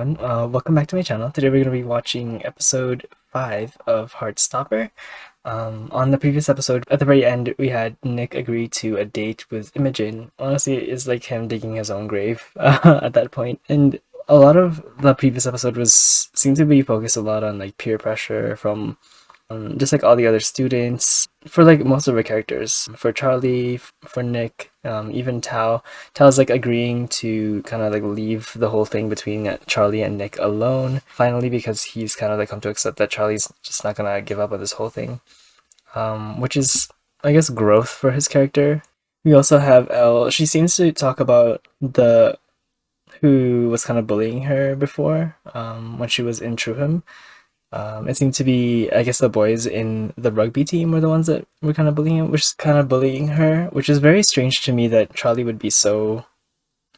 everyone. Welcome back to my channel. Today we're going to be watching episode 5 of Heartstopper. On the previous episode, at the very end, we had Nick agree to a date with Imogen. Honestly, it's like him digging his own grave at that point. And a lot of the previous episode seemed to be focused a lot on like peer pressure from just like all the other students, for like most of our characters, for Charlie, for Nick, even Tao's like agreeing to kind of like leave the whole thing between Charlie and Nick alone finally, because he's kind of like come to accept that Charlie's just not gonna give up on this whole thing, which is, I guess, growth for his character. We also have Elle. She seems to talk about the who was kind of bullying her before, when she was in Truham. It seemed to be, I guess, the boys in the rugby team were the ones that were kind of bullying her, which is very strange to me that Charlie would be so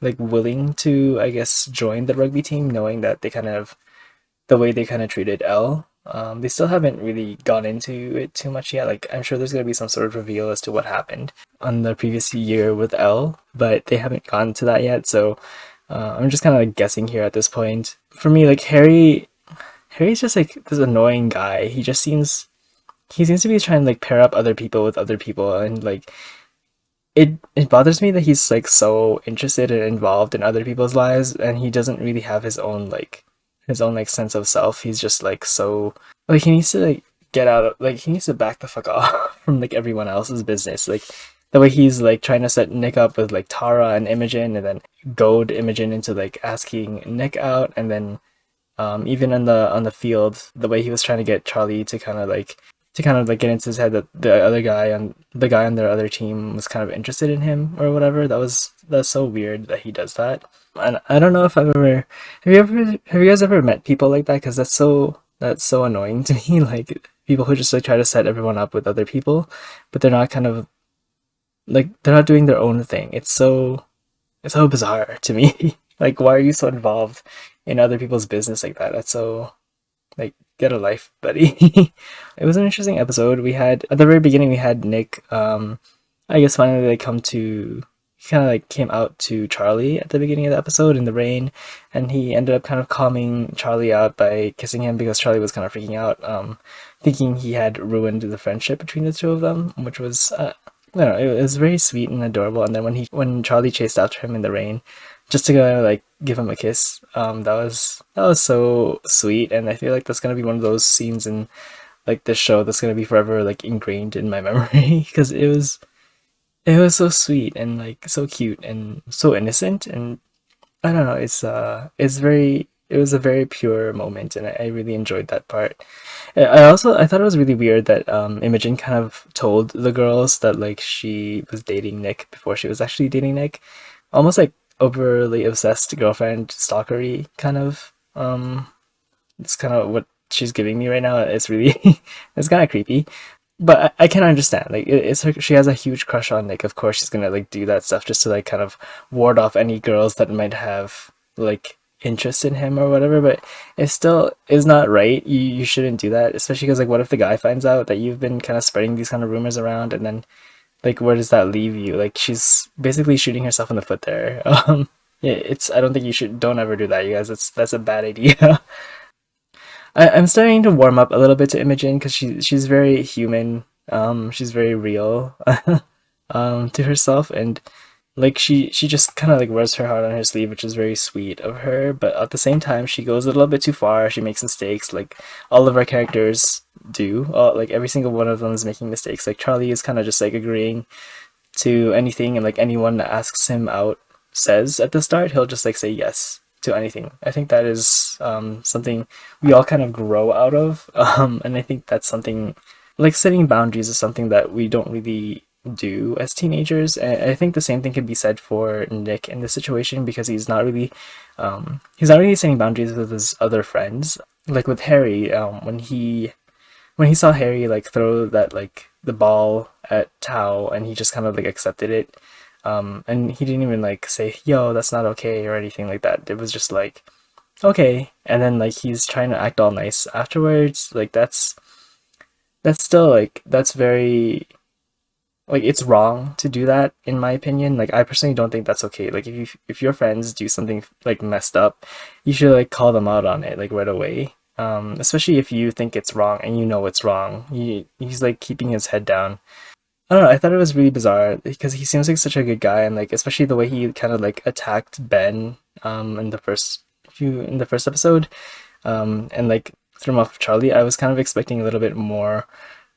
like willing to, I guess, join the rugby team, knowing that the way they kind of treated Elle. They still haven't really gone into it too much yet. Like, I'm sure there's gonna be some sort of reveal as to what happened on the previous year with Elle, but they haven't gone to that yet. So I'm just kind of like guessing here at this point. For me, like Harry's just like this annoying guy. He seems to be trying to like pair up other people with other people, and like it bothers me that he's like so interested and involved in other people's lives, and he doesn't really have his own sense of self. He's just like so like he needs to like get out of like he needs to back the fuck off from like everyone else's business. Like the way he's like trying to set Nick up with like Tara and Imogen, and then goad Imogen into like asking Nick out, and then even on the field, the way he was trying to get Charlie to kind of like get into his head that the guy on their other team was kind of interested in him or whatever. That's so weird that he does that. And I don't know if have you guys ever met people like that? Because that's so annoying to me. Like people who just like try to set everyone up with other people, but they're not doing their own thing. It's so bizarre to me. Like, why are you so involved in other people's business like that? That's so, like, get a life, buddy. It was an interesting episode. We had at the very beginning we had Nick. I guess finally they come to he kind of like came out to Charlie at the beginning of the episode in the rain, and he ended up kind of calming Charlie out by kissing him because Charlie was kind of freaking out, thinking he had ruined the friendship between the two of them, which was I don't know, it was very sweet and adorable. And then when Charlie chased after him in the rain, just to go like give him a kiss, that was so sweet. And I feel like that's gonna be one of those scenes in like this show that's gonna be forever like ingrained in my memory because it was so sweet and like so cute and so innocent. And I don't know, it was a very pure moment, and I really enjoyed that part. I thought it was really weird that Imogen kind of told the girls that like she was dating Nick before she was actually dating Nick, almost like overly obsessed girlfriend stalkery kind of. It's kind of what she's giving me right now. It's really it's kind of creepy, but I can understand. Like it's her, she has a huge crush on Nick. Of course, she's gonna like do that stuff just to like kind of ward off any girls that might have like interest in him or whatever. But it still is not right. You shouldn't do that, especially because like what if the guy finds out that you've been kind of spreading these kind of rumors around, and then like where does that leave you? Like she's basically shooting herself in the foot there. Yeah, I don't think you should. Don't ever do that, you guys. That's a bad idea. I'm starting to warm up a little bit to Imogen because she's very human. She's very real, to herself, and like she just kind of like wears her heart on her sleeve, which is very sweet of her. But at the same time, she goes a little bit too far. She makes mistakes, like all of our characters do. Like every single one of them is making mistakes. Like Charlie is kind of just like agreeing to anything, and like anyone that asks him out says at the start, he'll just like say yes to anything. I think that is something we all kind of grow out of, and I think that's something like setting boundaries is something that we don't really do as teenagers. And I think the same thing can be said for Nick in this situation because he's not really setting boundaries with his other friends. Like with Harry, when he saw Harry like throw that like the ball at Tao, and he just kind of like accepted it, and he didn't even like say yo that's not okay or anything like that. It was just like okay, and then like he's trying to act all nice afterwards. Like that's still like that's very like it's wrong to do that in my opinion. Like I personally don't think that's okay. Like if your friends do something like messed up, you should like call them out on it like right away. Especially if you think it's wrong and you know it's wrong. He's like keeping his head down. I don't know, I thought it was really bizarre because he seems like such a good guy, and like especially the way he kind of like attacked Ben in the first episode, and like threw him off Charlie. I was kind of expecting a little bit more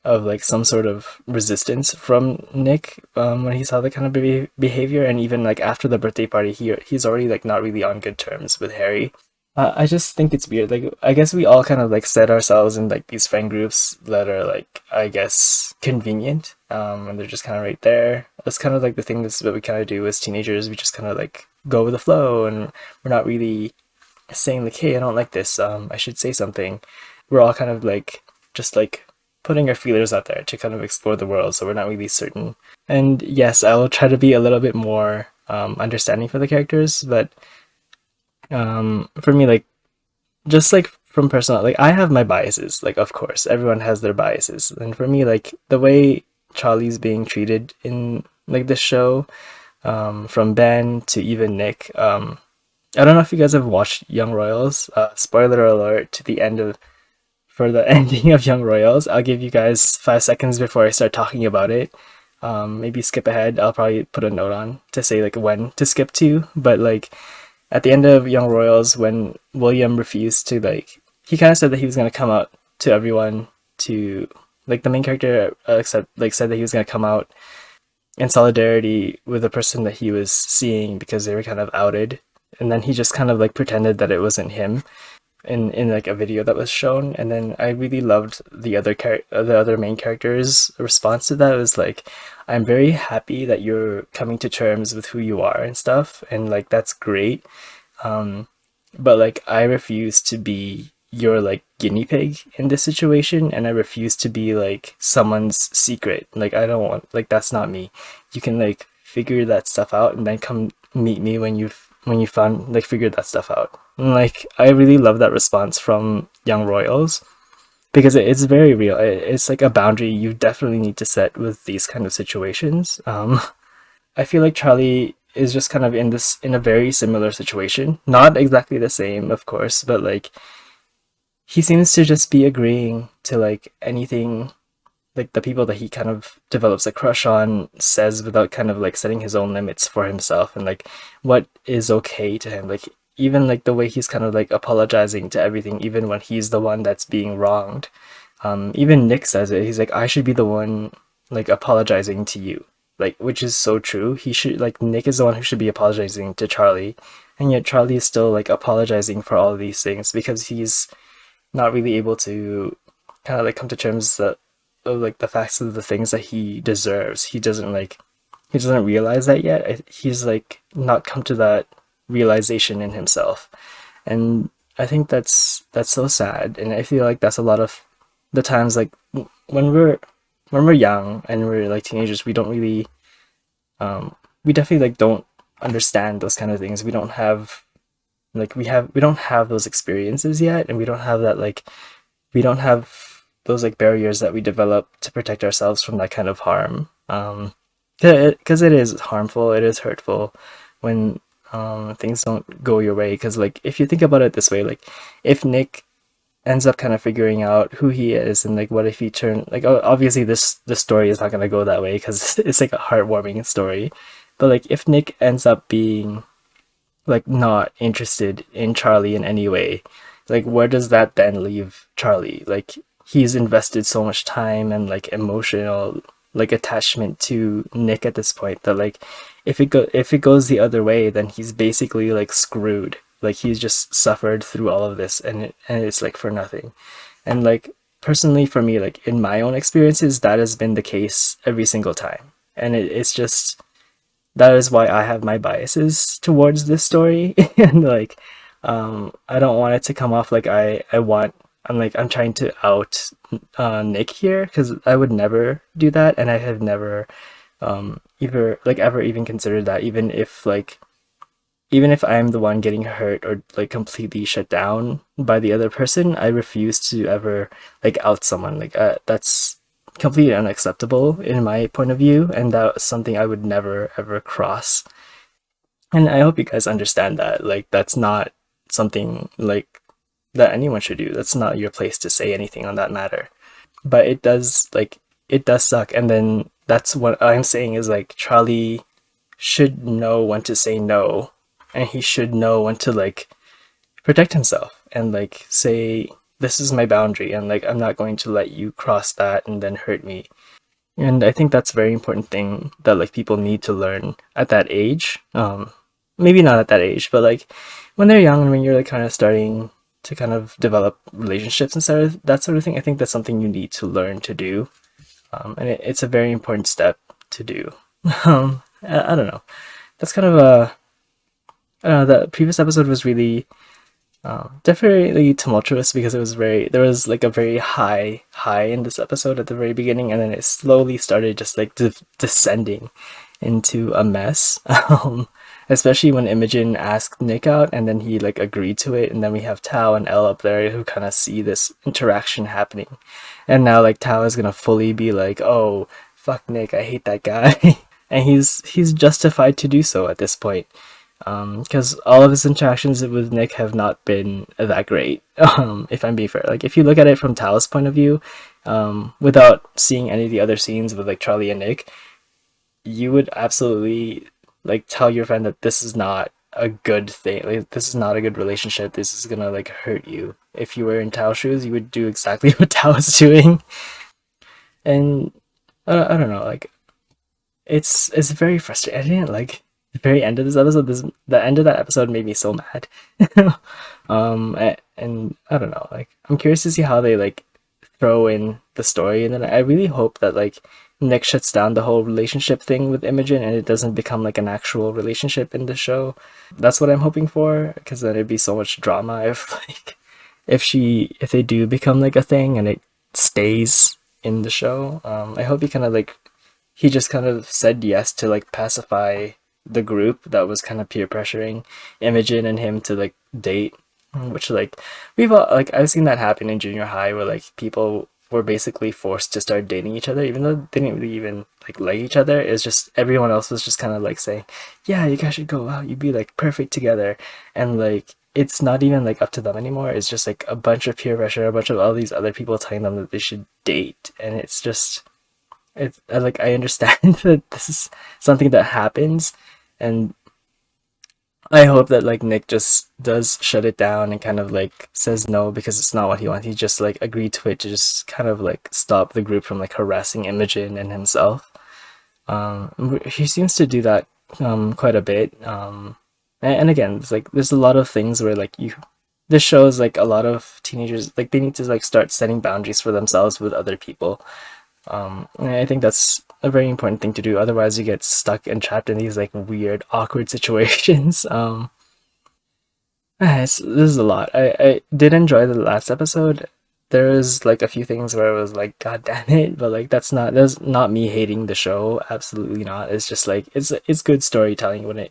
of like some sort of resistance from Nick when he saw the kind of behavior, and even like after the birthday party, he's already like not really on good terms with Harry. I just think it's weird. Like, I guess we all kind of like set ourselves in like these friend groups that are like, I guess, convenient. And they're just kind of right there. That's kind of like the thing that's what we kind of do as teenagers. We just kind of like go with the flow, and we're not really saying like, hey, I don't like this. I should say something. We're all kind of like just like putting our feelers out there to kind of explore the world. So we're not really certain. And yes, I will try to be a little bit more understanding for the characters, but for me, like just like from personal, like I have my biases, like of course everyone has their biases, and for me, like the way Charlie's being treated in like this show, from Ben to even Nick, I don't know if you guys have watched Young Royals. Spoiler alert to the end of for the ending of Young Royals. I'll give you guys 5 seconds before I start talking about it. Maybe skip ahead. I'll probably put a note on to say like when to skip to, but like at the end of Young Royals, when William refused to like, he kind of said that he was gonna come out to everyone, to like the main character, except like said that he was gonna come out in solidarity with the person that he was seeing because they were kind of outed, and then he just kind of like pretended that it wasn't him in like a video that was shown. And then I really loved the other main character's response to that. It was like, I'm very happy that you're coming to terms with who you are and stuff, and like that's great, but like I refuse to be your like guinea pig in this situation, and I refuse to be like someone's secret. Like I don't want, like that's not me. You can like figure that stuff out and then come meet me when you found like figured that stuff out. And like I really love that response from Young Royals because it's very real. It's like a boundary you definitely need to set with these kind of situations. I feel like Charlie is just kind of in a very similar situation, not exactly the same, of course, but like he seems to just be agreeing to like anything like the people that he kind of develops a crush on says, without kind of like setting his own limits for himself and like what is okay to him. Like even like the way he's kind of like apologizing to everything, even when he's the one that's being wronged. Even Nick says it. He's like, I should be the one like apologizing to you. Like, which is so true. He should, like, Nick is the one who should be apologizing to Charlie, and yet Charlie is still like apologizing for all of these things because he's not really able to kind of like come to terms that of like the facts of the things that he deserves. He doesn't realize that yet. He's like not come to that realization in himself, and I think that's so sad. And I feel like that's a lot of the times, like when we're young and we're like teenagers, we don't really we definitely like don't understand those kind of things. We don't have like we don't have those experiences yet, and we don't have that like we don't have those like barriers that we develop to protect ourselves from that kind of harm. Because it is harmful, it is hurtful when things don't go your way. Because like if you think about it this way, like if Nick ends up kind of figuring out who he is, and like what if he turn like obviously this story is not going to go that way because it's like a heartwarming story, but like if Nick ends up being like not interested in Charlie in any way, like where does that then leave Charlie? Like he's invested so much time and like emotional like attachment to Nick at this point that like if it goes the other way, then he's basically like screwed. Like he's just suffered through all of this, and it's like for nothing. And like personally for me, like in my own experiences, that has been the case every single time. And it's just that is why I have my biases towards this story. And like I don't want it to come off like I'm trying to out Nick here, because I would never do that, and I have never ever even considered that, even if I'm the one getting hurt or like completely shut down by the other person, I refuse to ever like out someone. Like that's completely unacceptable in my point of view, and that was something I would never ever cross. And I hope you guys understand that. Like, that's not something like that anyone should do. That's not your place to say anything on that matter. But it does suck. And then that's what I'm saying is like Charlie should know when to say no, and he should know when to like protect himself and like say this is my boundary, and like I'm not going to let you cross that and then hurt me. And I think that's a very important thing that like people need to learn at that age. Maybe not at that age, but like when they're young and when you're like kind of starting to kind of develop relationships and that sort of thing. I think that's something you need to learn to do, and it's a very important step to do. I don't know. That's kind of a I don't know. The previous episode was really definitely tumultuous because it was there was like a very high in this episode at the very beginning, and then it slowly started just like descending into a mess. Especially when Imogen asked Nick out and then he like agreed to it, and then we have Tao and Elle up there who kind of see this interaction happening, and now like Tao is gonna fully be like, oh fuck Nick, I hate that guy. And he's justified to do so at this point, because all of his interactions with Nick have not been that great. If I'm being fair, like if you look at it from Tao's point of view, without seeing any of the other scenes with like Charlie and Nick, you would absolutely like tell your friend that this is not a good thing. Like this is not a good relationship. This is gonna like hurt you. If you were in Tao's shoes, you would do exactly what Tao is doing. And I don't know, like it's very frustrating. I didn't like the very end of this episode. The end of that episode made me so mad. And I don't know. Like I'm curious to see how they like throw in the story, and then I really hope that like Nick shuts down the whole relationship thing with Imogen, and it doesn't become like an actual relationship in the show. That's what I'm hoping for, because then it'd be so much drama if like if they do become like a thing and it stays in the show. I hope he just kind of said yes to like pacify the group that was kind of peer pressuring Imogen and him to like date, which like we've all, like I've seen that happen in junior high where like people were basically forced to start dating each other even though they didn't really even like each other. It's just everyone else was just kind of like saying, yeah, you guys should go out, you'd be like perfect together, and like it's not even like up to them anymore. It's just like a bunch of peer pressure, a bunch of all these other people telling them that they should date, and it's just it's like I understand that this is something that happens, and I hope that like Nick just does shut it down and kind of like says no because it's not what he wants. He just like agreed to it to just kind of like stop the group from like harassing Imogen and himself. He seems to do that quite a bit. And again, it's like there's a lot of things where like this shows like a lot of teenagers like they need to like start setting boundaries for themselves with other people. And I think that's a very important thing to do. Otherwise, you get stuck and trapped in these like weird, awkward situations. This is a lot. I did enjoy the last episode. There was like a few things where I was like, God damn it, but like that's not me hating the show. Absolutely not. It's just like it's good storytelling when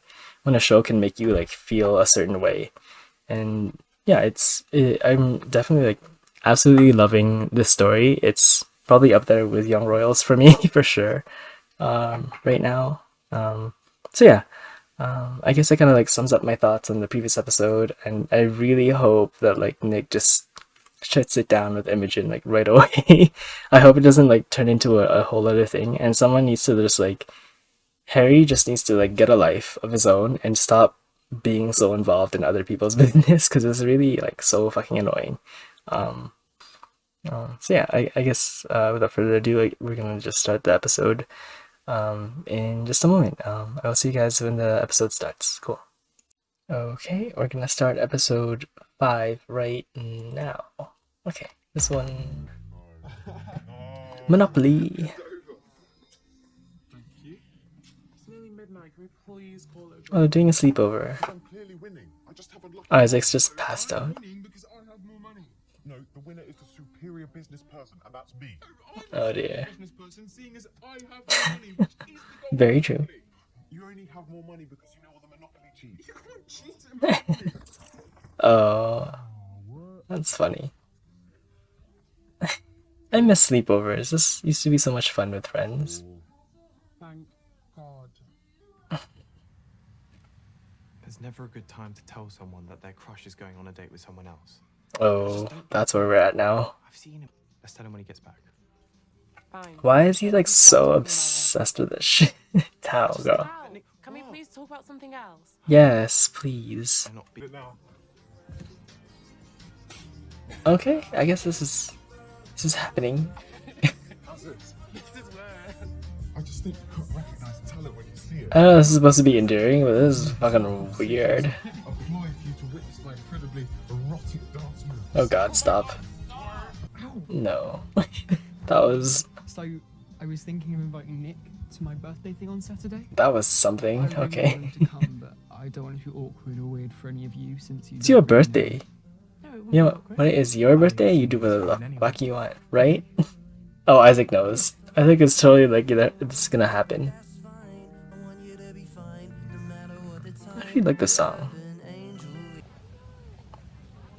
a show can make you like feel a certain way. And yeah, I'm definitely like absolutely loving this story. It's probably up there with Young Royals for me for sure. Right now. So yeah, I guess that kind of like sums up my thoughts on the previous episode, and I really hope that like Nick just shuts it down with Imogen like right away. I hope it doesn't like turn into a whole other thing, and someone needs to just like Harry just needs to like get a life of his own and stop being so involved in other people's business because it's really like so fucking annoying. Um, so yeah, I guess without further ado, like, we're gonna just start the episode in just a moment. I will see you guys when the episode starts. Cool. Okay, we're gonna start episode 5 right now. Okay, this one. Monopoly. Oh, they're doing a sleepover. Isaac's just passed out. No, the winner is the superior business person, and that's me. Oh dear. Very true. You only have more money because you know all the Monopoly cheats. You can't cheat at Monopoly. Oh, that's funny. I miss sleepovers. This used to be so much fun with friends. Thank God. There's never a good time to tell someone that their crush is going on a date with someone else. Oh, that's where we're at now. I've seen him. Let's tell him when he gets back. Fine. Why is he Let's like discuss so something about it. obsessed with this shit? Tao, girl. Wow, can we please talk about something else? Yes, please. And not be. But now, Okay, I guess this is happening. how's this? I just think you can't recognize talent when you see it. I know this is supposed to be endearing, but this is fucking weird. Apply for you to witness my incredibly erotic dance moves. Oh god, stop. No. That was So, I was thinking of inviting Nick to my birthday thing on Saturday. something. I really want Okay. him to come, but I don't want it to be awkward or weird for any of you since you. It's your don't really know birthday. me. No, it won't You be know, awkward. when it is your birthday, you do whatever the fuck you want, right? Oh, Isaac knows. I think it's totally like it's gonna happen. I actually like this song.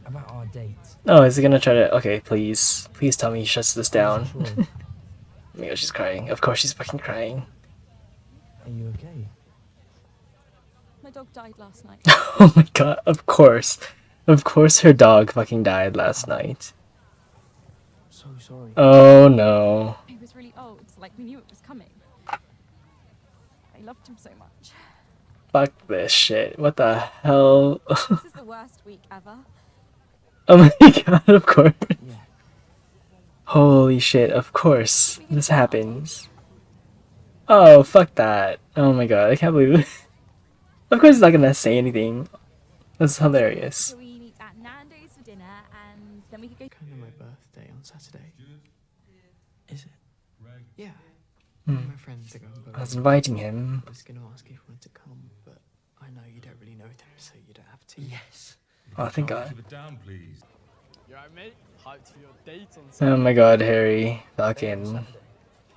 About our date. Oh, is he gonna try to? Okay, please tell me he shuts this down. Sure. Oh my god, she's crying. Of course she's fucking crying. Are you okay? My dog died last night. Oh my god, of course. Of course her dog fucking died last night. So sorry. Oh no. He was really old, like we knew it was coming. I loved him so much. Fuck this shit. What the hell? This is the worst week ever. Oh my god, of course. Yeah. Holy shit, of course. This happens. Oh, fuck that. Oh my god, I can't believe it. Of course he's not gonna say anything. That's hilarious. So we meet at Nando's for dinner, and then we could go. Kind of my birthday on Saturday. Is it? Yeah. Hmm. My friends are going to go. I was inviting him. I was going to ask if you wanted to come, but I know you don't really know them, so you don't have to. Yes. Oh, thank god. Keep it down, please. You alright, mate? Hyped for your date on Oh Saturday. my god, Harry. Fucking.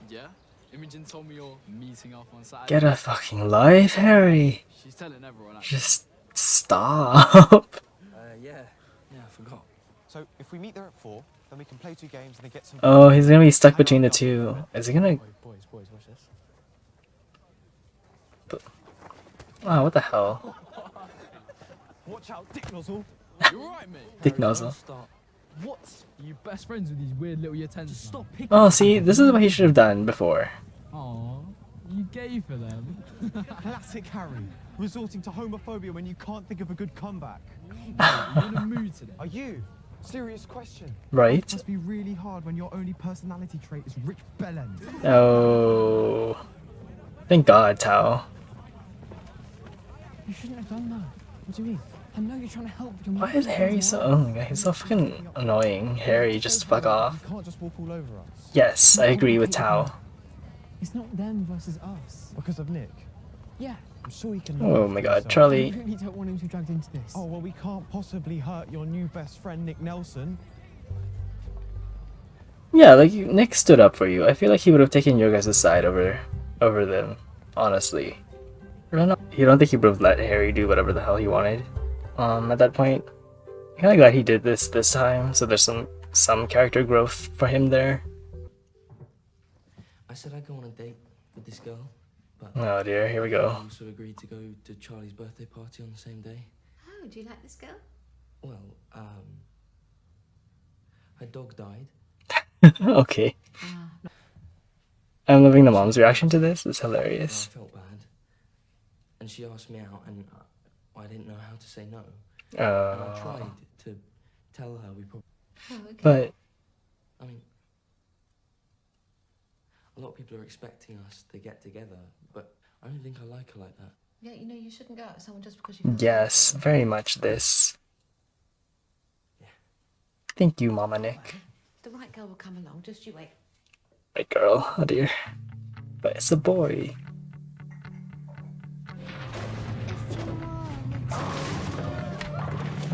Yeah? Imogen told me you're meeting up on Saturday. Get a fucking life, Harry. She's telling everyone. Actually. Just stop. Yeah. Yeah, I forgot. So if we meet there at 4, then we can play 2 games and then get some. Oh, he's gonna be stuck between the two. Is he gonna? Boys, watch this. Oh, what the hell? Watch out, dick nozzle! You alright, mate? Dick nozzle. What? Are you best friends with these weird little year 10s? Stop picking. Oh, see, this is what he should have done before. Aw, you gay for them. Classic Harry, resorting to homophobia when you can't think of a good comeback. You're in a mood today. Are you? Serious question. Right? Must be really hard when your only personality trait is rich bellend. Oh. Thank god, Tao. You shouldn't have done that. What do you mean? I know you're trying to help. Your Why mate is as Harry so? well. Oh my god, he's so fucking annoying. Harry, just fuck off. You can't just walk all over us. Yes, I agree with Tao. It's not them versus us. Because of Nick. Yeah. I'm sure you can. Oh look my after god, yourself. I Charlie. really don't want him to be dragged into this. Oh well, we can't possibly hurt your new best friend Nick Nelson. Yeah, like Nick stood up for you. I feel like he would have taken your guys' side over them. Honestly, I don't know. You don't think he would have let Harry do whatever the hell he wanted? At that point, I'm kind of glad he did this time. So there's some character growth for him there. I said I'd go on a date with this girl, but Oh dear, here we go. I also agreed to go to Charlie's birthday party on the same day. Oh, do you like this girl? Well, her dog died. Okay. I'm loving the mom's reaction to this. It's And I hilarious. felt bad, and she asked me out, and I didn't know how to say no. And I tried to tell her we probably. Oh, okay. But I mean, a lot of people are expecting us to get together, but I don't think I like her like that. Yeah, you know, you shouldn't go out with someone just because you. yes, very much this. Thank you, Mama Nick. The right girl will come along. Just you wait. Right, girl. Oh dear. But it's a boy.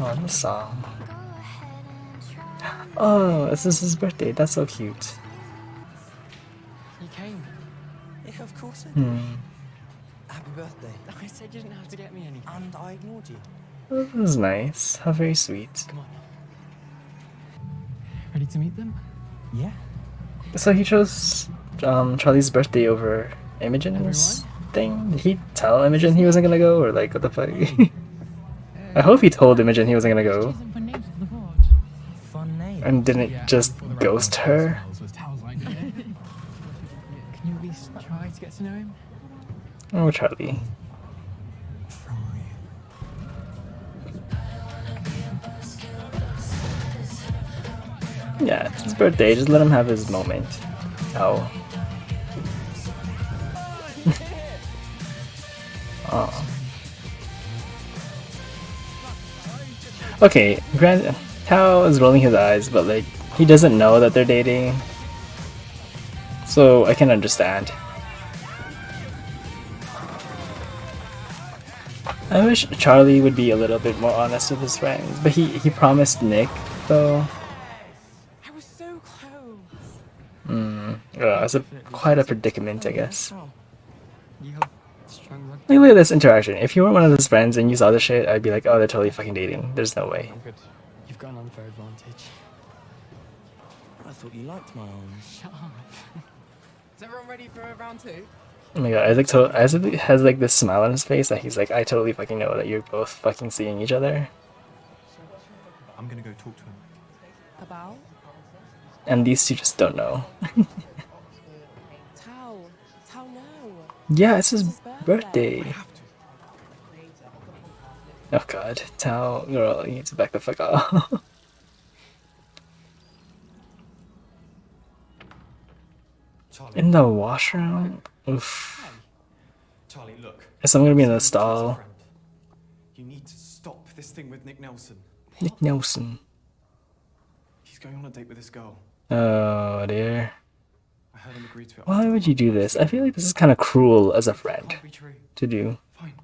Oh, this song. Oh, this is his birthday. That's so cute. You came. Yeah, of course I did. Hmm. Happy birthday. I said you didn't have to get me anything. And I ignored you. This is nice. How very sweet. Come on. Ready to meet them? Yeah. So he chose Charlie's birthday over Imogen's thing? Did he tell Imogen he wasn't gonna go, or like what the fuck? I hope he told Imogen he wasn't gonna go. Fun name. And didn't just ghost her. Can you at least try to get to know him? Oh, Charlie. Yeah, it's his birthday, just let him have his moment. Oh. Oh. Okay, granted, Tao is rolling his eyes, but like, he doesn't know that they're dating. So I can understand. I wish Charlie would be a little bit more honest with his friends, but he promised Nick, though. I was so close. It's quite a predicament, I guess. You have strong rug. Like, look at this interaction. If you were one of his friends and you saw this shit, I'd be like, oh, they're totally fucking dating. There's no way. I'm good. You've got an unfair advantage. I thought you liked my arms. Shut up. Is everyone ready for round 2? Oh my god, Isaac has like this smile on his face that he's like, I totally fucking know that you're both fucking seeing each other. I'm gonna go talk to him. About? And these two just don't know. Tao. Tao, no. Yeah, it's his It's his birthday. I have to. Oh god, Tao, girl, you need to back the fuck off. Charlie. In the washroom? Oof. Charlie, look. Guess I'm gonna be in the As a stall. friend, you need to stop this thing with Nick Nelson. Nick Nelson. He's going on a date with this girl. Oh dear. I heard him agree to it. Why would you do this? I feel like this is kind of cruel as a friend Can't be true. to do. Fine.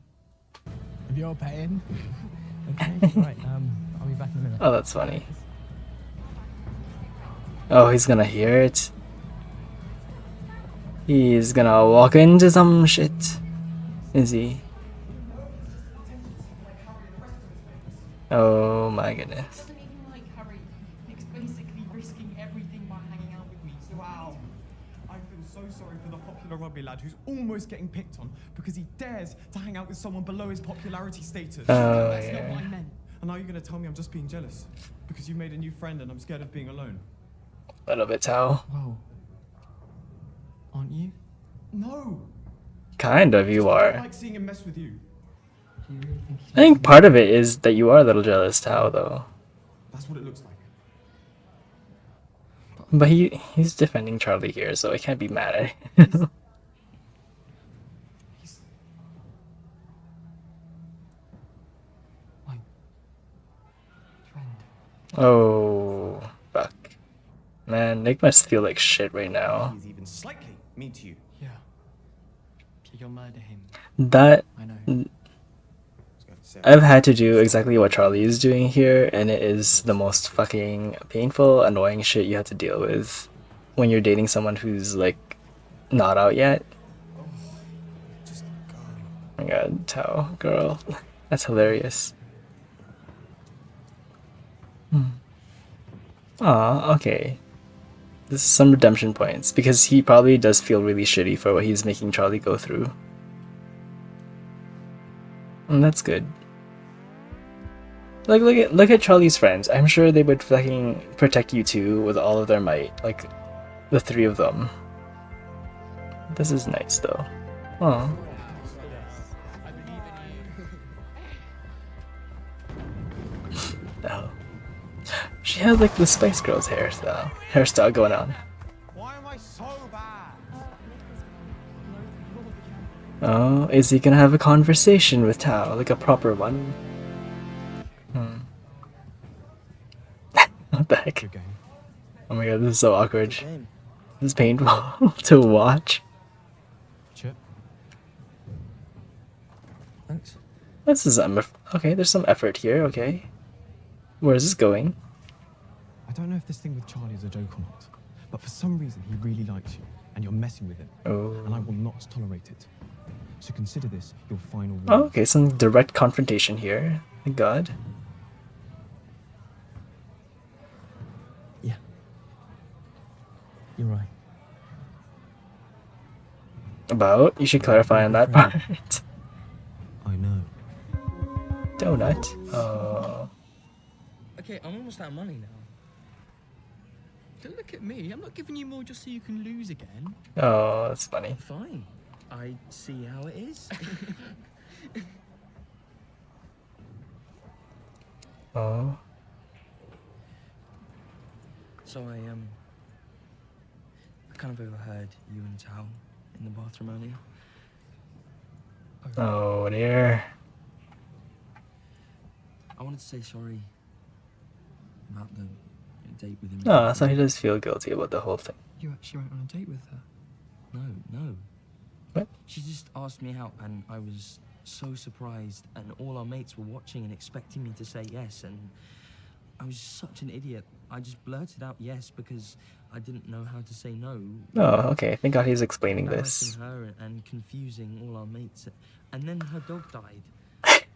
If you're paying. Okay, right, I'll be back in a minute. Oh, that's funny. Oh, he's gonna hear it. He's gonna walk into some shit. Is he? Oh my goodness. Doesn't even like Harry. Nick's basically risking everything by hanging out with me. So wow. I feel so sorry for the popular rugby lad who's almost getting picked on because he dares to hang out with someone below his popularity status. Oh, That's not yeah. what I meant. And now you're gonna tell me I'm just being jealous because you made a new friend and I'm scared of being alone. A little bit, Tao. Whoa. Aren't you? No. Kind of, you I don't are. like seeing him mess with you. Do you really think he's I think part of it is that you are a little jealous, Tao, though. That's what it looks like. But he's defending Charlie here, so I can't be mad at him. He's my friend. Oh, fuck. Man, Nick must feel like shit right now. He's even slightly mean to you. Yeah. You'll murder him. That I know. I was going to say, I've had to do exactly what Charlie is doing here, and it is the most fucking painful, annoying shit you have to deal with when you're dating someone who's like not out yet. just go. Oh my god, Tao, girl. That's hilarious. Aw, okay. This is some redemption points, because he probably does feel really shitty for what he's making Charlie go through. And that's good. Like, look at Charlie's friends. I'm sure they would fucking protect you too with all of their might. Like, the three of them. This is nice though. Aw. Oh. She had like the Spice Girls hairstyle going on. Why am I so bad? Oh, is he gonna have a conversation with Tao, like a proper one? What the heck? Good game. Oh my god, this is so awkward. Game. This is painful to watch. Chip. Thanks. This is okay. There's some effort here. Okay, where is this going? I don't know if this thing with Charlie is a joke or not, but for some reason he really likes you, and you're messing with him, and I Oh. will not tolerate it. So consider this your final Oh, warning. okay. Some direct confrontation here. Thank God. Yeah. You're right. About? You should clarify on that part. I know. Donut. Oh. Okay, I'm almost out of money now. Don't look at me. I'm not giving you more just so you can lose again. Oh, that's funny. Fine. I see how it is. Oh. So I kind of overheard you and Tao in the bathroom earlier. Oh dear. I wanted to say sorry about the date with him. Oh, so he does feel guilty about the whole thing. You actually went on a date with her? No. What? She just asked me out and I was so surprised and all our mates were watching and expecting me to say yes and I was such an idiot. I just blurted out yes because I didn't know how to say no. Oh, okay. Thank God he's explaining this. Embarrassing her and confusing all our mates. And then her dog died.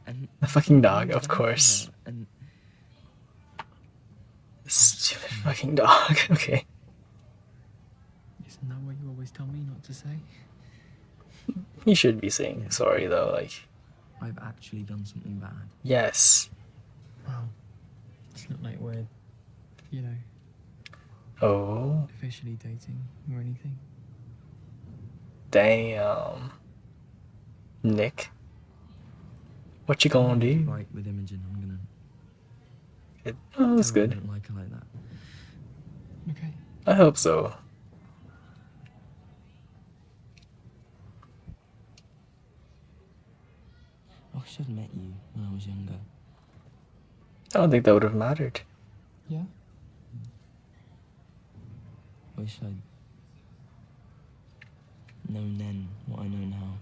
And The fucking dog, I ended of up course. with her, and Stupid fucking dog. Okay. Isn't that what you always tell me not to say? He should be saying sorry though, like, I've actually done something bad. yes. Well, it's not like we're, you know, Oh, officially dating or anything. damn. Nick. What you gonna do? Right, with Imogen, I'm gonna... Oh, that's tell her I good. don't like her like that. Okay. I hope so. I wish I'd met you when I was younger. I don't think that would have mattered. Yeah? I wish I'd known then what I know now.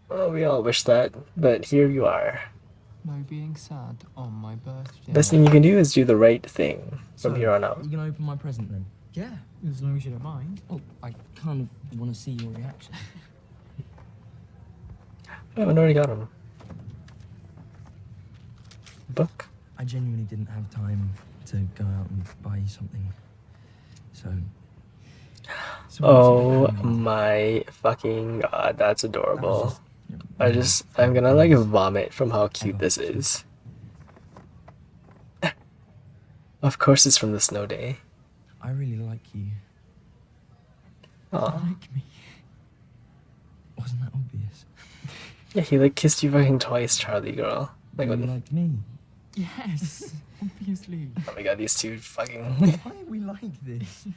Well, we all wish that, but here you are. No being sad on my birthday. Best thing you can do is do the right thing from So, here on out. You gonna open my present then? Yeah, as long as you don't mind. Well, I kind of want to see your reaction. I haven't already got him. Book? I genuinely didn't have time to go out and buy you something. So Oh my fucking god, that's adorable. I'm gonna like vomit from how cute this is. Of course it's from the snow day. I really like you. Aw. Like me. Wasn't that obvious? Yeah, he like kissed you fucking twice, Charlie girl. Like, You what the liked me. Yes, obviously. oh my god, these two fucking... Why are we like this?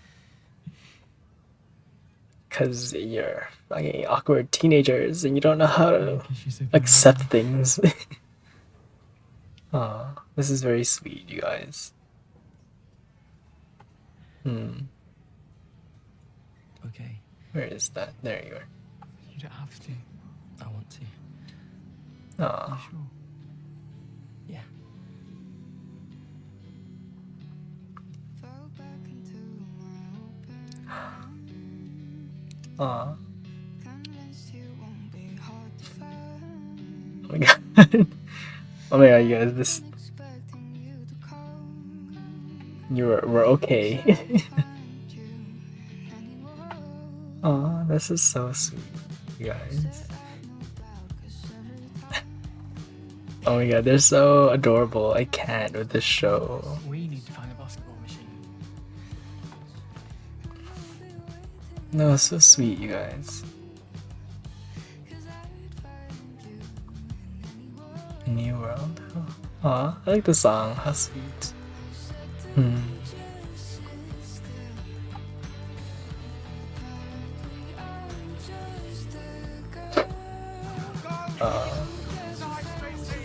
Cause you're fucking awkward teenagers and you don't know how to Because she's so accept things. Aw, this is very sweet, you guys. Okay, Where is that? There you are. You don't have to. I want to. Aw. Sure. Yeah. Aw. Oh my god. Oh my god, you guys, this... We're okay. Aw, this is so sweet, you guys. Oh my god, they're so adorable. I can't with this show. We need to find a basketball machine. No, it's so sweet, you guys. New World. Aw, I like the song. How sweet.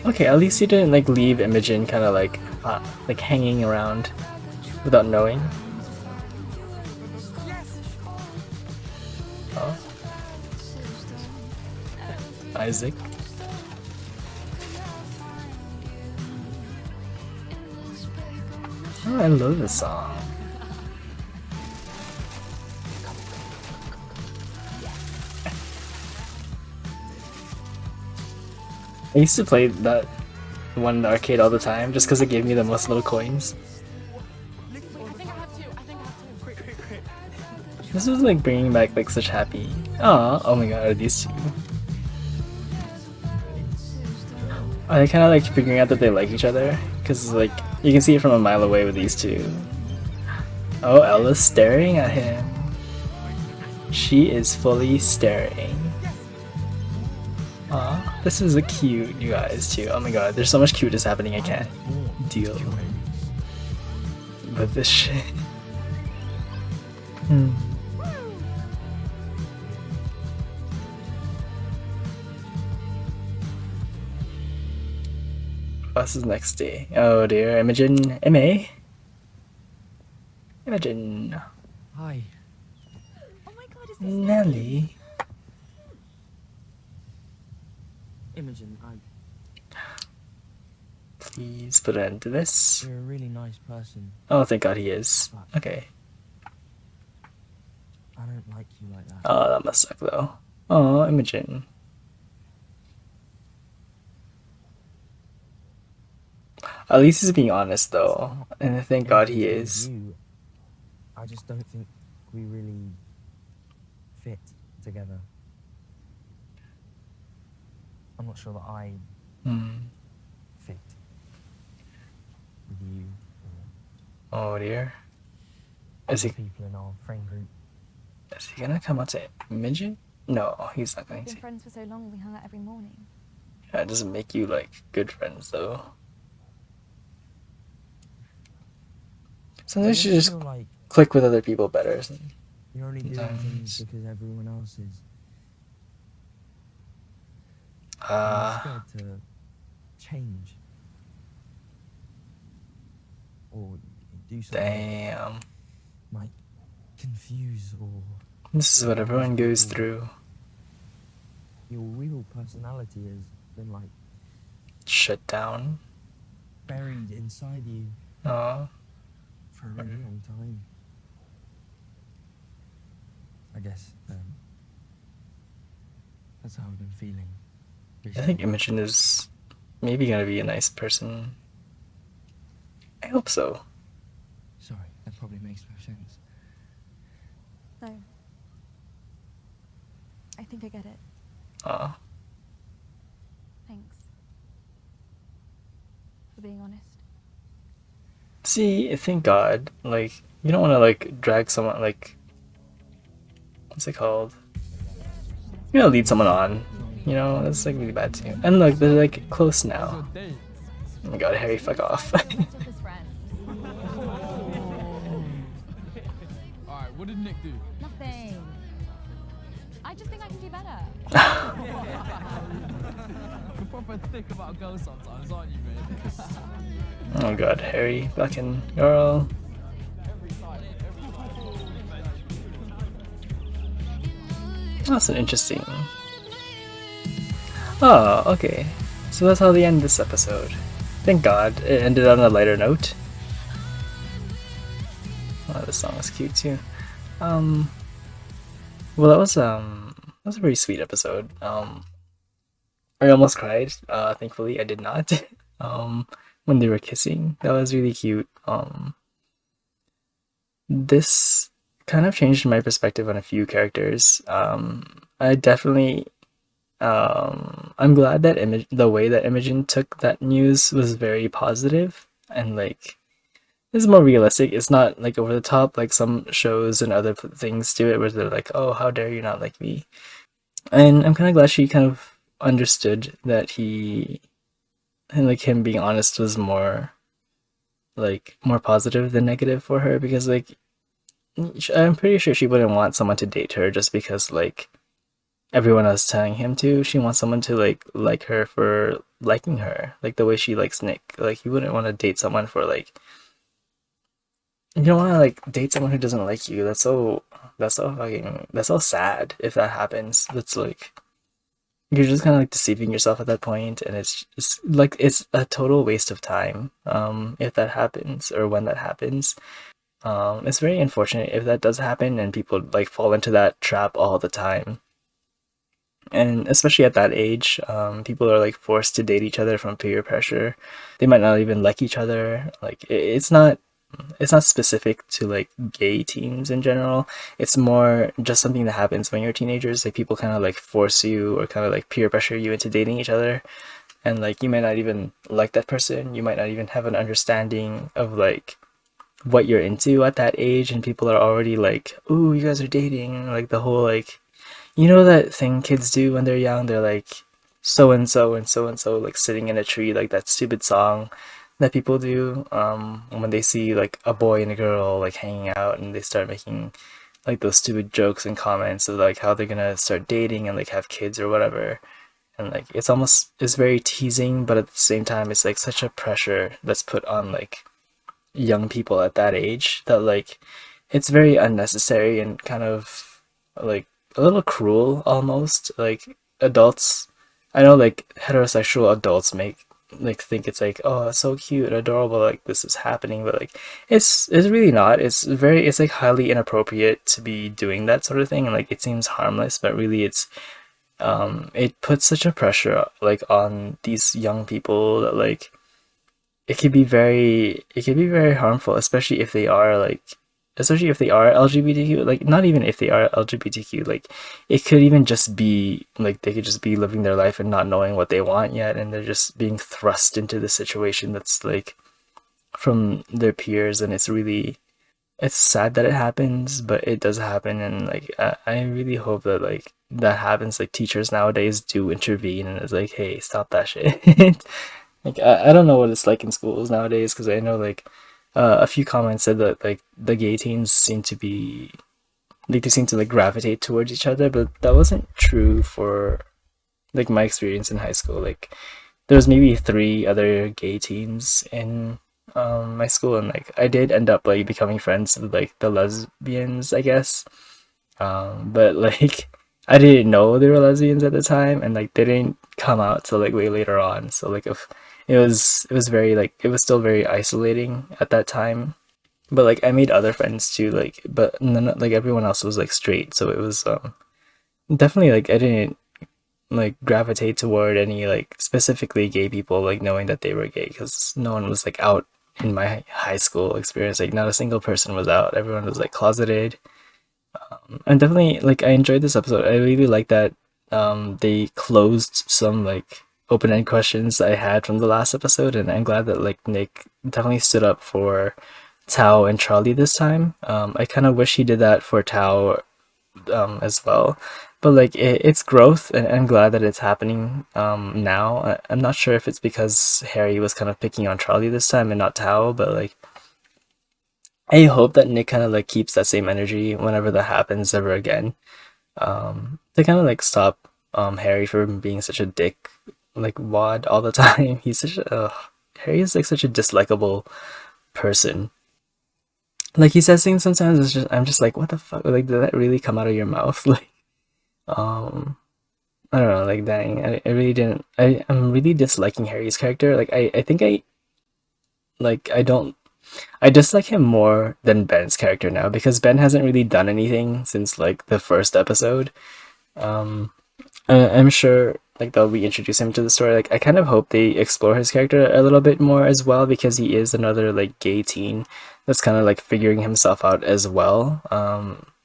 Okay, at least you didn't like leave Imogen kind of like hanging around without knowing. Oh. Isaac. Oh, I love this song. I used to play that one in the arcade all the time just because it gave me the most little coins. I think I have two. I think I have two. Quick. This was like bringing back like such happy. Oh my god, are these two? Are they kind of like figuring out that they like each other? Because like you can see it from a mile away with these two. Oh, Ella's staring at him. She is fully staring. Aw, this is a cute, you guys too. Oh my god, there's so much cuteness happening. I can't deal with this shit. This is next day. Oh dear, Imogen, M.A. Imogen. Hi. Oh my god, is this Nelly. Imogen, Please put an end to this. you're a really nice person. Oh, thank god he is. Okay. I don't like you like that. Oh, that must suck though. Oh, Imogen. At least he's being honest though, and thank god he is. I just don't think we really fit together. I'm not sure that I fit with you or Oh dear. Is he? people in our friend group. Is he gonna come out to Imogen? No, he's not going We've been to. friends for so long, we hung out every morning. Yeah, it doesn't make you like good friends though. Sometimes you I just feel like click with other people better. you're only doing things because everyone else is. I'm scared to change or do something Damn. might confuse or This is what everyone goes through. your real personality has been like Shut down. buried inside you Aw. for a really long time. I guess that's how I've been feeling. I think Imogen is maybe gonna be a nice person. I hope so. Sorry, that probably makes no sense. No. I think I get it. Aw. Thanks. For being honest. See, thank God. Like, you don't want to like drag someone like. What's it called? You don't lead someone on. You know, that's like really bad too. And look, they're like close now. Oh my god, Harry, fuck off. Alright, what did Nick do? Nothing. I just think I can do better. You're proper thick about girls sometimes, aren't you, mate? Oh god, Harry, fucking girl. That's an interesting. Oh, okay. So that's how they end this episode. Thank God it ended on a lighter note. Oh, this song was cute too. Well, that was a very sweet episode. I almost cried. Thankfully, I did not. When they were kissing, that was really cute. This kind of changed my perspective on a few characters. I definitely. I'm glad that the way that Imogen took that news was very positive and like it's more realistic. It's not like over the top like some shows and other things do it where they're like, "Oh, how dare you not like me?" And I'm kind of glad she kind of understood that him being honest was more positive than negative for her because like I'm pretty sure she wouldn't want someone to date her just because like everyone else telling him to. She wants someone to like her for liking her, like the way she likes Nick. Like you wouldn't want to date someone for like you don't want to like date someone who doesn't like you. That's so sad if that happens. That's like you're just kind of like deceiving yourself at that point, and it's just like it's a total waste of time if that happens or when that happens. It's very unfortunate if that does happen and people like fall into that trap all the time. And especially at that age, people are like forced to date each other from peer pressure. They might not even like each other. Like it's not it's not specific to like gay teens in general. It's more just something that happens when you're teenagers. Like people kind of like force you or kind of like peer pressure you into dating each other, and like you might not even like that person. You might not even have an understanding of like what you're into at that age, and people are already like, "Ooh, you guys are dating," and like the whole like, you know that thing kids do when they're young. They're like, so and so and so and so, like sitting in a tree, like that stupid song that people do when they see like a boy and a girl like hanging out, and they start making like those stupid jokes and comments of like how they're gonna start dating and like have kids or whatever. And like it's very teasing, but at the same time it's like such a pressure that's put on like young people at that age that like it's very unnecessary and kind of like a little cruel almost. Like adults, I know like heterosexual adults make like think it's like, oh, it's so cute, adorable, like this is happening, but like it's really not. It's like highly inappropriate to be doing that sort of thing, and like it seems harmless, but really it's it puts such a pressure like on these young people that like it could be very harmful, especially if they are LGBTQ, like not even if they are LGBTQ, like it could even just be like they could just be living their life and not knowing what they want yet, and they're just being thrust into the situation that's like from their peers, and it's sad that it happens, but it does happen. And like I really hope that like that happens, like teachers nowadays do intervene and it's like, hey, stop that shit. Like I don't know what it's like in schools nowadays, because I know like a few comments said that like the gay teens seem to be like they seem to like gravitate towards each other, but that wasn't true for like my experience in high school. Like there was maybe three other gay teens in my school, and like I did end up like becoming friends with like the lesbians, I guess. But like I didn't know they were lesbians at the time, and like they didn't come out till like way later on. So like if it was very like it was still very isolating at that time. But like I made other friends too, like but none, like everyone else was like straight, so it was definitely like I didn't like gravitate toward any like specifically gay people, like knowing that they were gay, because no one was like out in my high school experience. Like not a single person was out. Everyone was like closeted. And definitely like I enjoyed this episode. I really like that they closed some like open-end questions I had from the last episode, and I'm glad that like Nick definitely stood up for Tao and Charlie this time. I kind of wish he did that for Tao as well, but like it's growth, and I'm glad that it's happening now. I'm not sure if it's because Harry was kind of picking on Charlie this time and not Tao, but like I hope that Nick kind of like keeps that same energy whenever that happens ever again. To kind of like stop Harry from being such a dick, like wad all the time. Harry is like such a dislikable person. Like he says things sometimes. I'm just like, what the fuck? Like, did that really come out of your mouth? Like, um, I don't know. Like, dang, I really didn't. I'm really disliking Harry's character. Like, I think I don't. I dislike him more than Ben's character now, because Ben hasn't really done anything since like the first episode. Um, I'm sure like they'll reintroduce him to the story. Like I kind of hope they explore his character a little bit more as well, because he is another like gay teen that's kind of like figuring himself out as well.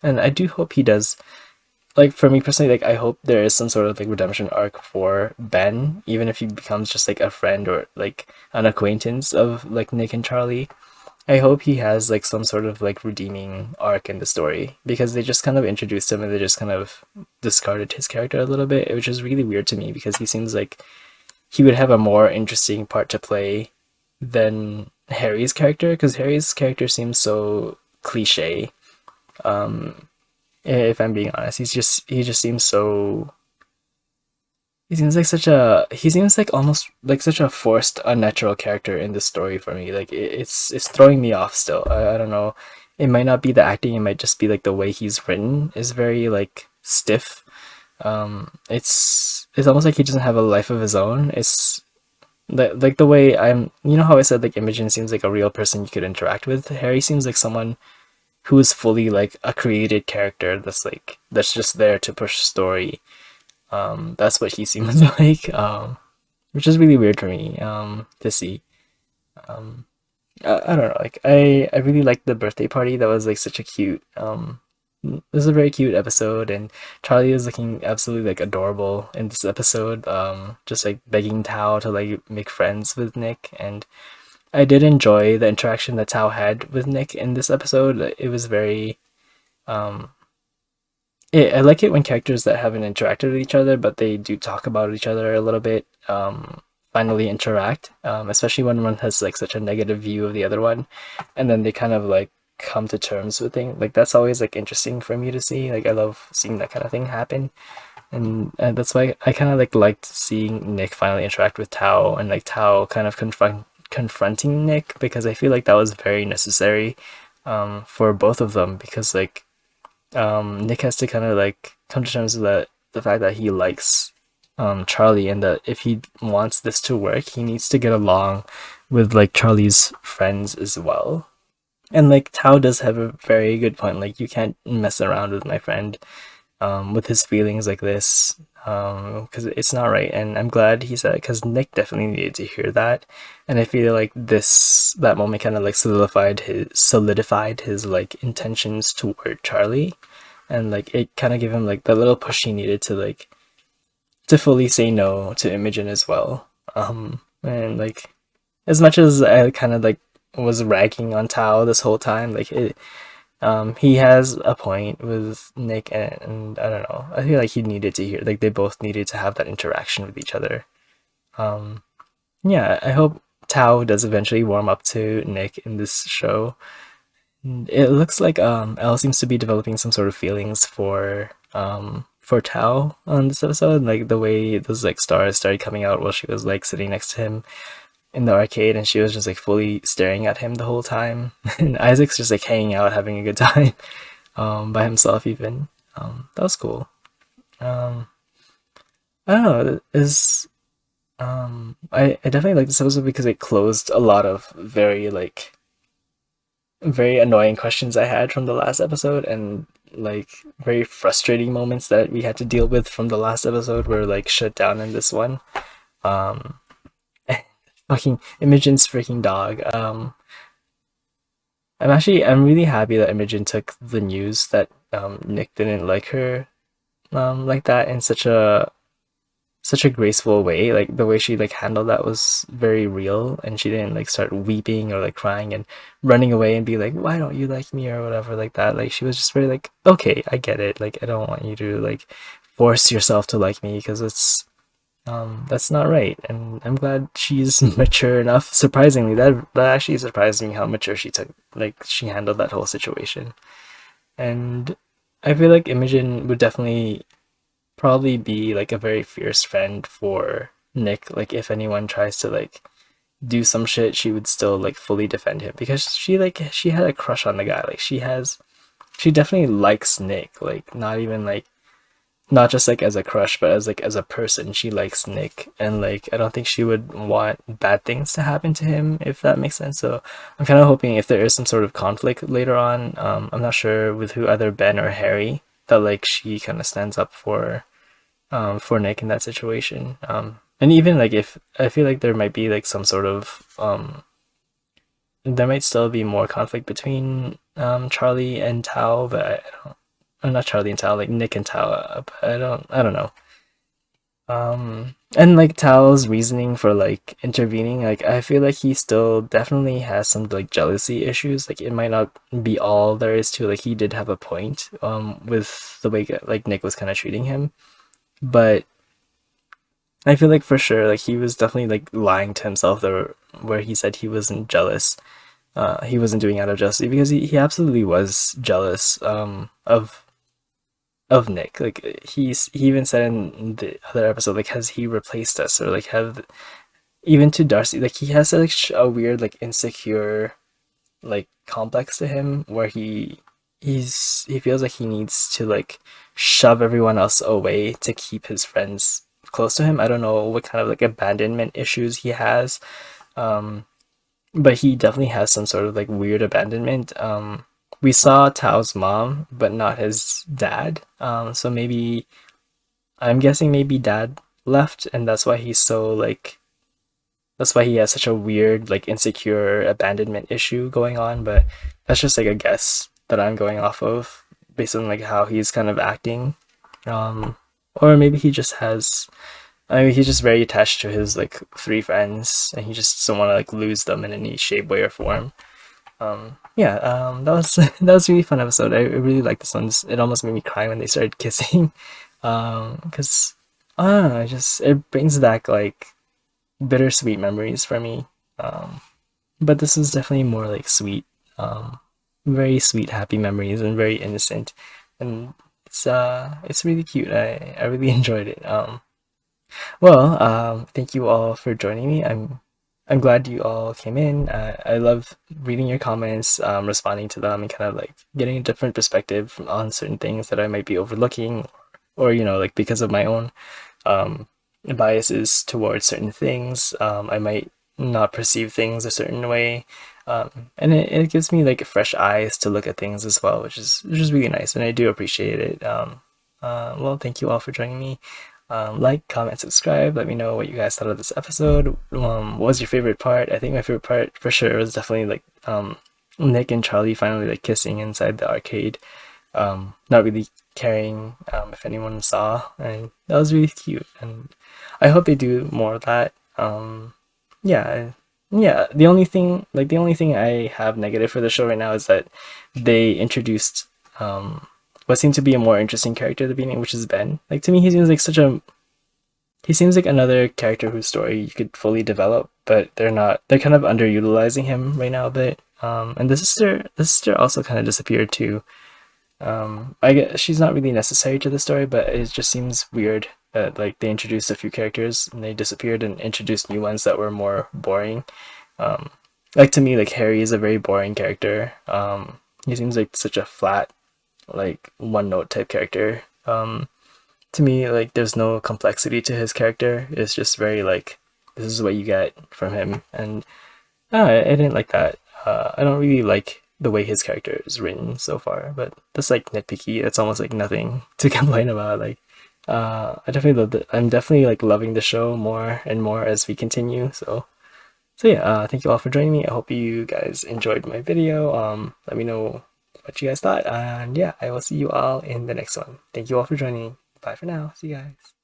And I do hope he does. Like for me personally, like I hope there is some sort of like redemption arc for Ben, even if he becomes just like a friend or like an acquaintance of like Nick and Charlie. I hope he has like some sort of like redeeming arc in the story, because they just kind of introduced him and they just kind of discarded his character a little bit, which is really weird to me, because he seems like he would have a more interesting part to play than Harry's character, because Harry's character seems so cliche. If I'm being honest, he just seems so he seems like almost like such a forced unnatural character in the story for me. Like it's throwing me off still. I don't know, it might not be the acting, it might just be like the way he's written is very like stiff. It's almost like he doesn't have a life of his own. It's like the way you know how I said like Imogen seems like a real person you could interact with. Harry seems like someone who is fully like a created character that's just there to push story. That's what he seems like, which is really weird for me to see. I don't know, like I really liked the birthday party. That was like such a cute it was a very cute episode, and Charlie is looking absolutely like adorable in this episode, just like begging Tao to like make friends with Nick. And I did enjoy the interaction that Tao had with Nick in this episode. It was very um I like it when characters that haven't interacted with each other, but they do talk about each other a little bit, finally interact, especially when one has like such a negative view of the other one, and then they kind of like come to terms with things. Like that's always like interesting for me to see. Like I love seeing that kind of thing happen, and that's why I kind of like liked seeing Nick finally interact with Tao, and like Tao kind of confronting Nick, because I feel like that was very necessary, for both of them, because like Nick has to kind of like come to terms with the fact that he likes Charlie, and that if he wants this to work, he needs to get along with like Charlie's friends as well. And like Tao does have a very good point. Like you can't mess around with my friend, with his feelings like this, because it's not right. And I'm glad he said it, because Nick definitely needed to hear that. And I feel like that moment kind of like solidified his like intentions toward Charlie, and like it kind of gave him like the little push he needed to like to fully say no to Imogen as well. And like as much as I kind of like was ragging on Tao this whole time, like he has a point with Nick, and I don't know. I feel like he needed to hear, like they both needed to have that interaction with each other. Um, yeah, I hope Tao does eventually warm up to Nick in this show. And it looks like Elle seems to be developing some sort of feelings for Tao on this episode. Like the way those like stars started coming out while she was like sitting next to him in the arcade, and she was just like fully staring at him the whole time. And Isaac's just like hanging out, having a good time, by himself even. That was cool. Um, I don't know. I definitely like this episode because it closed a lot of very annoying questions I had from the last episode, and like very frustrating moments that we had to deal with from the last episode were like shut down in this one. Um, fucking Imogen's freaking dog. I'm really happy that Imogen took the news that Nick didn't like her like that in such a graceful way. Like the way she like handled that was very real, and she didn't like start weeping or like crying and running away and be like, why don't you like me or whatever like that. Like she was just very like, okay, I get it. Like I don't want you to like force yourself to like me, because that's not right. And I'm glad she's mature enough. Surprisingly, that actually surprised me how mature she handled that whole situation. And I feel like Imogen would definitely probably be like a very fierce friend for Nick. Like if anyone tries to like do some shit, she would still like fully defend him, because she had a crush on the guy. Like she definitely likes Nick. Like not just like as a crush, but as like as a person, she likes Nick. And like I don't think she would want bad things to happen to him, if that makes sense. So I'm kind of hoping if there is some sort of conflict later on, I'm not sure with who, either Ben or Harry, that like she kind of stands up for Nick in that situation. And even like if I feel like there might be like some sort of there might still be more conflict between Charlie and Tao, but I don't, not Charlie and Tao, like Nick and Tao, but I don't know. And like Tao's reasoning for like intervening, like I feel like he still definitely has some like jealousy issues. Like it might not be all there is to, like he did have a point with the way like Nick was kind of treating him, but I feel like for sure like he was definitely like lying to himself there, where he said he wasn't jealous. He wasn't doing it out of jealousy, because he absolutely was jealous of Nick. Like he even said in the other episode, like has he replaced us, or like have, even to Darcy, like he has like a weird like insecure like complex to him, where he feels like he needs to like shove everyone else away to keep his friends close to him. I don't know what kind of like abandonment issues he has, but he definitely has some sort of like weird abandonment. We saw Tao's mom, but not his dad. So maybe, I'm guessing maybe dad left, and that's why he's so like that's why he has such a weird, like, insecure abandonment issue going on. But that's just like a guess that I'm going off of based on like how he's kind of acting. Or maybe he just has, I mean, he's just very attached to his like 3 friends, and he just doesn't want to like lose them in any shape, way, or form. Yeah, that was that was a really fun episode. I really like this one. It almost made me cry when they started kissing, because I don't know, it brings back like bittersweet memories for me. But this was definitely more like sweet, very sweet, happy memories, and very innocent, and it's really cute. I really enjoyed it. Thank you all for joining me. I'm glad you all came in. I love reading your comments, responding to them, and kind of like getting a different perspective on certain things that I might be overlooking, or like because of my own biases towards certain things, I might not perceive things a certain way, and it gives me like fresh eyes to look at things as well, which is really nice, and I do appreciate it. Thank you all for joining me. Like, comment, subscribe. Let me know what you guys thought of this episode. What was your favorite part? I think my favorite part for sure was definitely like Nick and Charlie finally like kissing inside the arcade. Not really caring if anyone saw, and that was really cute. And I hope they do more of that. Yeah. The only thing I have negative for the show right now is that they introduced what seemed to be a more interesting character at the beginning, which is Ben. Like, to me, he seems like another character whose story you could fully develop, but they're kind of underutilizing him right now a bit. And the sister also kind of disappeared too. I guess she's not really necessary to the story, but it just seems weird that like they introduced a few characters and they disappeared and introduced new ones that were more boring. Like, to me, like, Harry is a very boring character. He seems like such a flat, like, one note type character. To me, like, there's no complexity to his character. It's just very like, this is what you get from him, and I didn't like that. I don't really like the way his character is written so far, but that's like nitpicky. It's almost like nothing to complain about. Like, I definitely love I'm definitely like loving the show more and more as we continue. So yeah, thank you all for joining me. I hope you guys enjoyed my video. Let me know what you guys thought, and yeah, I will see you all in the next one. Thank you all for joining. Bye for now. See you guys.